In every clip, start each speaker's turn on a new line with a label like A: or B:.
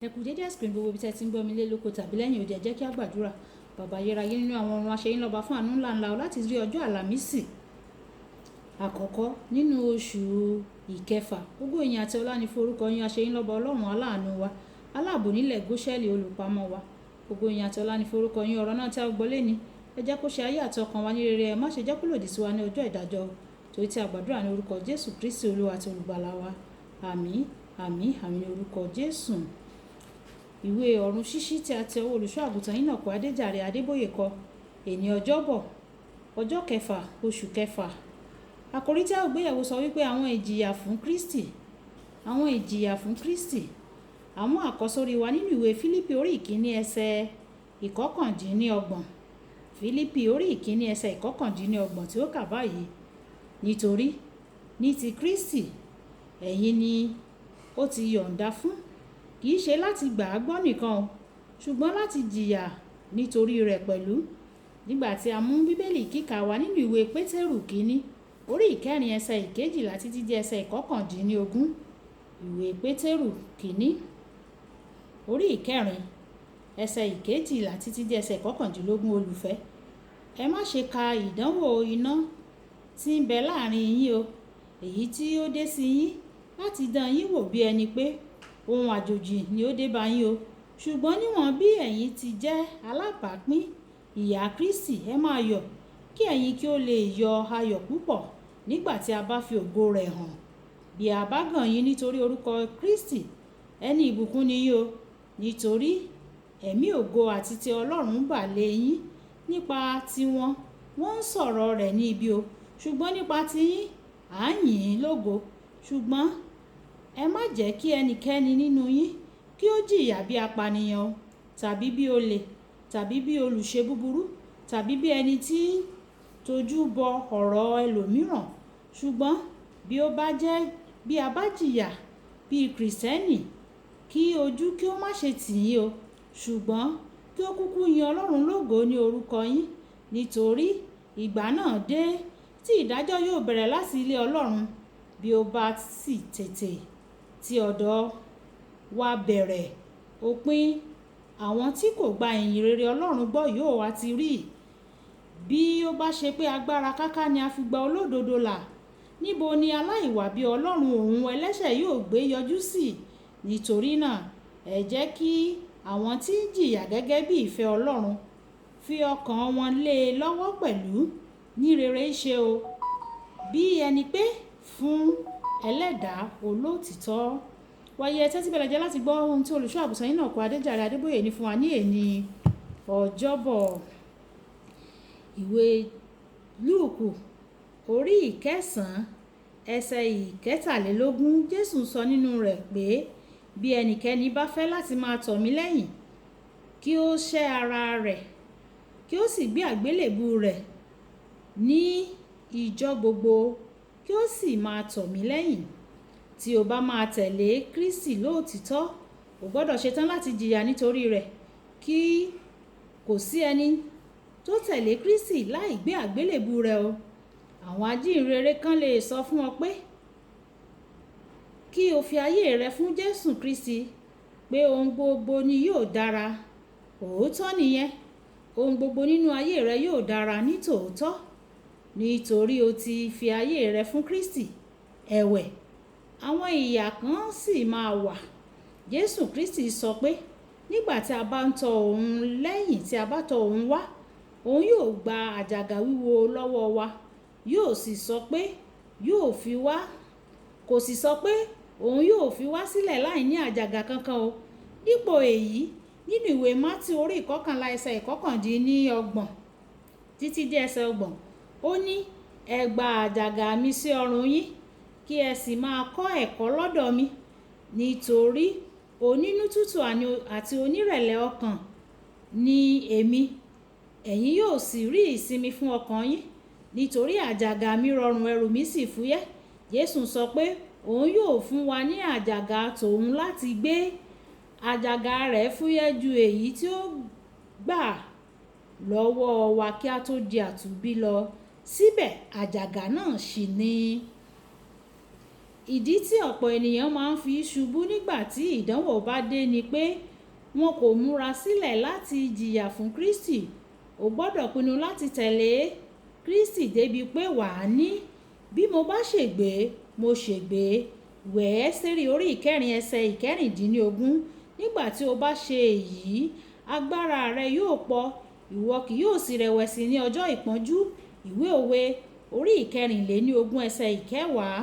A: Ẹ kú dédé àsìkò ní gbogbo ibi tí ẹ ti ń gbọ́ mi lé lóko tàbí lẹ́yìn odi, ẹ jẹ́ kí á gbàdúrà. Bàbá ayérayé nínú àwọn ọ̀run, a ṣe yín lọ́ba fún àánú ńláńlá o láti rí ọjọ́ àlàmísì àkọ́kọ́ nínú oṣù ìkẹfà. Gbogbo ìyìn àti ọlá ni fún orúkọ yín, a ṣe yín lọ́ba ọlọ́run aláàánú wa, aláàbò nílẹ̀ Góṣẹ́lì, olùpamọ́ wa. Gbogbo ìyìn àti ọlá ni fún orúkọ yín. Ọ̀rọ̀ náà tí a gbọ́ léni, ẹ jẹ́ kó ṣe ayé àti ọkàn wa ní rere, ẹ má ṣe jẹ́ kó lòdì sí wa ní ọjọ́ ìdájọ́, torí tí a gbàdúrà ní orúkọ Jésù Kristi Olúwa àti olùgbàlà wa. Àmín, àmín, àmín ní orúkọ Jésù. Ìwé ọ̀run ṣíṣí tí a tẹ ọwọ́ olùṣọ́ àgùntàn Enoch Adéjàre Adébóyè kọ, èní ọjọ́bọ̀ ọjọ́ kẹfà oṣù kẹfà. Àkòrí tí a ó gbéyẹ̀wò sọ wípé àwọn ìjìyà fún Kristi. Àwọn ìjìyà fún Kristi. Àwọn àkọ́sórí wa nínú ìwé Fílípì orí ìkíní ẹsẹ̀ ìkọkàndínlọ́gbọ̀n. Fílípì orí ìkíní ẹsẹ̀ ìkọkàndínlọ́gbọ̀n tí ó kà báyìí: nítorí ní ti Kristi ẹ̀yin ni ó ti yọ̀ǹda fún, kì í ṣe láti gbà á gbọ́ nìkan o, ṣùgbọ́n láti jìyà nítorí rẹ̀ pẹ̀lú. Nígbà tí a mú bíbélì kíkà wa nínú ìwé Pétérù kínní orí ìkẹrin ẹsẹ̀ ìkejìlá títí di ẹsẹ̀ ìkọkàndínlógún. Ìwé Pétérù kínní orí ìkẹrin ẹsẹ̀ ìkejìlá títí di ẹsẹ̀ ìkọkàndínlógún. Olùfẹ́, ẹ má ṣe ka ìdánwò iná tí ń bẹ láàrin yín o, èyí tí ó dé sí yín láti dán yín wò bí ẹni pé ohun àjòjì ni ó dé bá yín o, ṣùgbọ́n níwọ̀n bí ẹ̀yin ti jẹ́ alábàápín ìyà Kristi, ẹ máa yọ̀, kí ẹ̀yin kí ó lè yọ ayọ̀ púpọ̀ nígbà tí a bá fi ògo rẹ̀ hàn. Bí a bá gàn yín nítorí orúkọ Kristi, ẹni ìbùkún ni yín o, nítorí ẹ̀mí ògo àti ti Ọlọ́run bà lé yín. Nípa tiwọn wọ́n ń sọ̀rọ̀ rẹ̀ ní ibi o, ṣùgbọ́n nípa tiyín à ń yìn ín lógo. Ṣùgbọ́n ẹ má jẹ́ kí ẹnikẹ́ni nínú yín kí ó jìyà bí apànìyàn o, tàbí bí olè, tàbí bí olùṣe búburú, tàbí bí ẹni tí ń tojú bọ ọ̀rọ̀ ẹlòmíràn. Ṣùgbọ́n bí a bá jìyà bí Kìrìsìtẹ́nì, kí ojú kí ó má ṣe tì yín o, ṣùgbọ́n kí ó kúkú yin Ọlọ́run lógo ní orúkọ yín, nítorí ìgbà náà dé tí ìdájọ́ yóò bẹ̀rẹ̀ láti ilé Ọlọ́run. Bí ó bá sì tètè tí ọ̀dọ̀ wa bẹ̀rẹ̀, òpin àwọn tí kò gba ìyìn rere Ọlọ́run gbọ́ yóò wá ti rí. Bí ó bá ṣe pé agbára káká ni a fi gba olódodo là, níbo ni aláìwà bí Ọlọ́run òun ẹlẹ́ṣẹ̀ yóò gbé yọjú sí? Nítorí náà, ẹ jẹ́ kí àwọn tí ń jìyà gẹ́gẹ́ bí ìfẹ́ Ọlọ́run fi ọkàn wọn lé e lọ́wọ́ pẹ̀lú ní rere ṣe o, bí ẹni pé fún ẹlẹ́dàá olóòtítọ́. Wáyé tẹ́tí bẹ̀rẹ̀ jẹ́ láti gbọ́ ohun tí olùṣọ́ àgùntàn Enoch Adéjàre Adébóyè ní fún wa ní èní ọjọ́bọ̀. Ìwé Lúùkù orí ìkẹsàn-án ẹsẹ̀ ìkẹtàlélógún. Jésù sọ nínú rẹ̀ pé bí ẹnikẹ́ni bá fẹ́ láti máa tọ̀ mí lẹ́yìn, kí ó sẹ́ ara rẹ̀, kí ó sì gbé àgbélébù rẹ̀ ní ìjọ́ gbogbo, kí ó sì máa tọ̀ mí lẹ́yìn. Tí o bá máa tẹ̀lé Kristi lóòtítọ́, o gbọ́dọ̀ ṣetán láti jìyà nítorí rẹ̀. Kò sí ẹni tó tẹ̀lé Kristi láì gbé àgbélébù rẹ̀ o. Àwọn ajíhìnrere kan lè sọ fún ọ pé kí o fi ayé rẹ fún Jésù Kristi, pé ohun gbogbo ni yóò dára. Òótọ́ nìyẹn, ohun gbogbo nínú ayé rẹ yóò dára ní tòótọ́, nítorí o ti fi ayé rẹ fún Kristi. Ẹ̀wẹ̀, àwọn ìyà kan sì máa wà. Jésù Kristi sọ pé nígbà tí a bá ń tọ òun lẹ́yìn, tí a bá tọ òun wá, òun yóò gba àjàgà wíwo lọ́wọ́ wa, kò sì sọ pé òun yóò fi wá sílẹ̀ láì ní àjàgà kankan o. Dípò èyí, nínú ìwé Mátíù orí ìkọkànlá ẹsẹ̀ ìkọkàndínlọ́gbọ̀n títí dé ẹsẹ̀ ọgbọ̀n, ó ní ẹ gba àjàgà mi sí ọrùn yín, kí ẹ sì máa kọ́ ẹ̀kọ́ lọ́dọ̀ mi, nítorí onínú tútù àti onírẹ̀lẹ̀ ọkàn ni èmi, ẹ̀yin yóò sì rí ìsinmi fún ọkàn yín, nítorí àjàgà mi rọrùn ẹrù mi sì fúyẹ́. Jésù sọ pé òun yóò fún wa ní àjàgà tòun láti gbé. Àjàgà rẹ̀ fúyẹ́ ju èyí tí ó gbà lọ́wọ́ wa kí a tó di àtúnbí lọ. Síbẹ̀ àjàgà náà ṣì ní ìdí tí ọ̀pọ̀ ènìyàn máa ń fi ṣubú nígbà tí ìdánwò bá dé ni pé wọn kò múra sílẹ̀ láti jìyà fún Kristi. O gbọ́dọ̀ pinnu láti tẹ̀lé Kristi débi pé wàá ní bí mo bá ṣègbé mo ṣègbé. Ìwé Ẹ́sítérì orí ìkẹrin ẹsẹ̀ ìkẹrìndínlógún. Nígbà tí o bá ṣe èyí, agbára rẹ yóò pọ̀, ìwọ kì yóò sì rẹ̀wẹ̀sì ní ọjọ́ ìpọ́njú. Ìwé Òwe orí ìkẹrìnléníogún ẹsẹ̀ ìkẹwàá.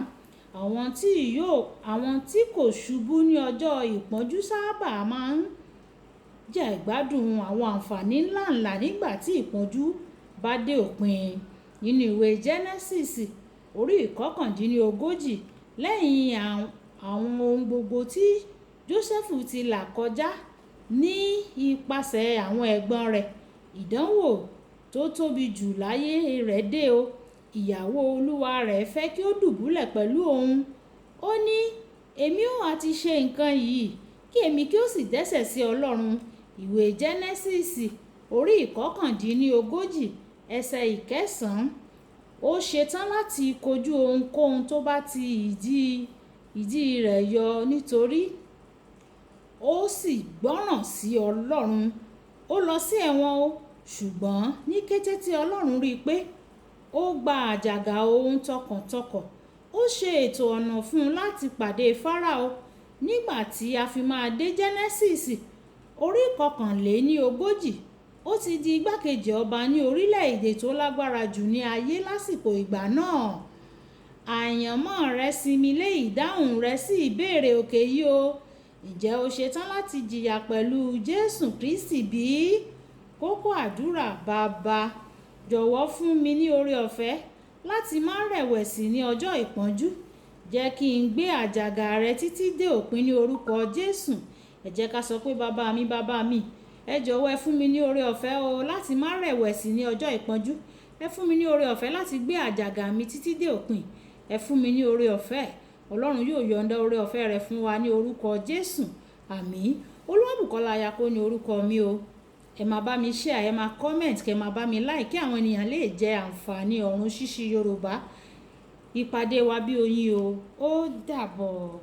A: Àwọn tí kò ṣubú ní ọjọ́ ìpọ́njú sábà máa ń jẹ ìgbádùn àwọn àǹfààní ńláǹlà nígbà tí ìpọ́njú bá dé òpin. Nínú ìwé Genesis orí ìkọkàndínlógójì, lẹ́yìn àwọn ohun gbogbo tí Jósẹ́fù ti là kọjá ní ipasẹ̀ àwọn ẹ̀gbọ́n rẹ̀, ìdánwò tó tóbi jù láyé rẹ̀ dé o. Ìyàwó olúwa rẹ̀ fẹ́ kí ó dùbúlẹ̀ pẹ̀lú òun. Ó ní, èmi ò ha ti ṣe nǹkan yìí kí èmi kí ó sì dẹ́ṣẹ̀ sí Ọlọ́run. Ìwé Genesis orí ìkọkàndínlógójì ẹsẹ̀ ìkẹsàn-án. Ó ṣetán láti kojú ohunkóhun tó bá ti ìdí rẹ̀ yọ nítorí ó sì gbọ́ràn sí Ọlọ́run. Ó lọ sí ẹ̀wọ̀n o, ṣùgbọ́n ní kété tí Ọlọ́run rí i pé ó gba àjàgà òun tọkàntọkàn, ó ṣe ètò ọ̀nà fún un láti pàdé Fáráò. Nígbà tí a fi máa dé Genesis orí ìkọkànléníogójì, ó ti di igbákejì ọba ní orílẹ̀-èdè tó lágbára jù ní ayé lásìkò ìgbà náà. Àyànmọ́ rẹ sinmi lé ìdáhùn rẹ sí ìbéèrè òkè yìí o. Ǹjẹ́ o ṣetán láti jìyà pẹ̀lú Jésù Kristi bí? Kókó àdúrà: Bàbá, jọ̀wọ́ fún mi ní oore-ọ̀fẹ́ láti má rẹ̀wẹ̀sì ní ọjọ́ ìpọ́njú. Jẹ́ kí n gbé àjàgà rẹ títí dé òpin ní orúkọ Jésù. Ẹ jẹ́ ká sọ pé bàbá mi, ẹ jọ̀wọ́ ẹ fún mi ní oore-ọ̀fẹ́ o láti má rẹ̀wẹ̀sì ní ọjọ́ ìpọ́njú. Ẹ fún mi ní oore-ọ̀fẹ́ láti gbé àjàgà mi títí dé òpin. Ẹ fún mi ní oore-ọ̀fẹ́. Ọlọ́run yóò yọ̀ǹda oore-ọ̀fẹ́ rẹ̀ fún wa ní orúkọ Jésù. Àmín. Olúwabùkọ́lá Ayako ní orúkọ mi o. Ẹ máa bá mi share, ẹ máa comment, kẹ máa bá mi like kí àwọn ènìyàn lè jẹ àǹfààní ọ̀run ṣíṣí Yorùbá. Ìpàdé wa bí oyin o. Ó dàbọ̀.